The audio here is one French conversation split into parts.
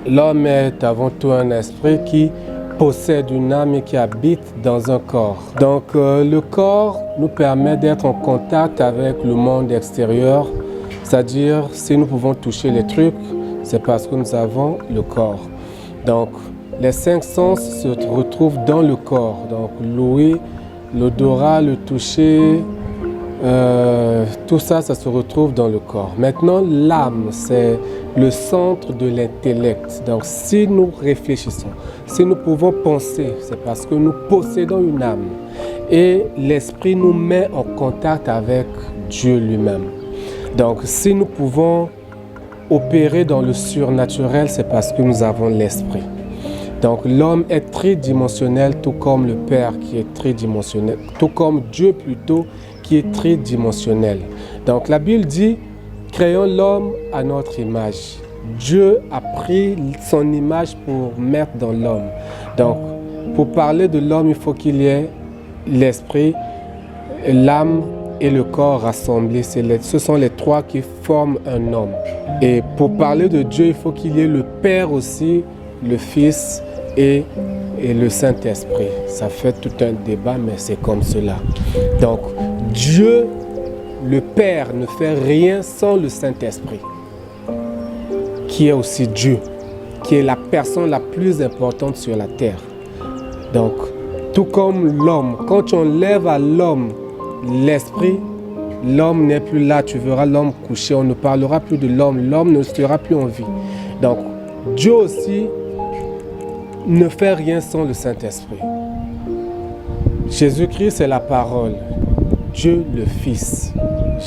L'homme est avant tout un esprit qui possède une âme et qui habite dans un corps. Donc le corps nous permet d'être en contact avec le monde extérieur, c'est-à-dire si nous pouvons toucher les trucs, c'est parce que nous avons le corps. Donc les 5 sens se retrouvent dans le corps, donc l'ouïe, l'odorat, le toucher, tout ça, ça se retrouve dans le corps. Maintenant, l'âme, c'est le centre de l'intellect. Donc, si nous réfléchissons, si nous pouvons penser, c'est parce que nous possédons une âme. Et l'esprit nous met en contact avec Dieu lui-même. Donc, si nous pouvons opérer dans le surnaturel, c'est parce que nous avons l'esprit. Donc, l'homme est tridimensionnel, tout comme le Père qui est tridimensionnel, tout comme Dieu plutôt, qui est tridimensionnel. Donc la Bible dit, créons l'homme à notre image. Dieu a pris son image pour mettre dans l'homme. Donc pour parler de l'homme, il faut qu'il y ait l'esprit, l'âme et le corps rassemblés. Ce sont les 3 qui forment un homme. Et pour parler de Dieu, il faut qu'il y ait le Père aussi, le Fils et le Saint-Esprit. Ça fait tout un débat, mais c'est comme cela. Donc, Dieu, le Père, ne fait rien sans le Saint-Esprit, qui est aussi Dieu, qui est la personne la plus importante sur la terre. Donc, tout comme l'homme, quand tu enlèves à l'homme l'esprit, l'homme n'est plus là, tu verras l'homme couché, on ne parlera plus de l'homme, l'homme ne sera plus en vie. Donc, Dieu aussi ne fait rien sans le Saint-Esprit. Jésus-Christ, c'est la parole. Dieu le Fils,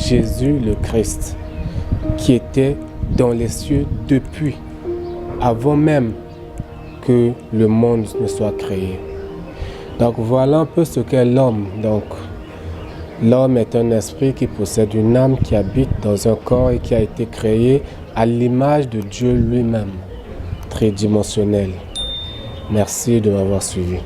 Jésus le Christ, qui était dans les cieux depuis, avant même que le monde ne soit créé. Donc voilà un peu ce qu'est l'homme. Donc l'homme est un esprit qui possède une âme qui habite dans un corps et qui a été créé à l'image de Dieu lui-même, tridimensionnel. Merci de m'avoir suivi.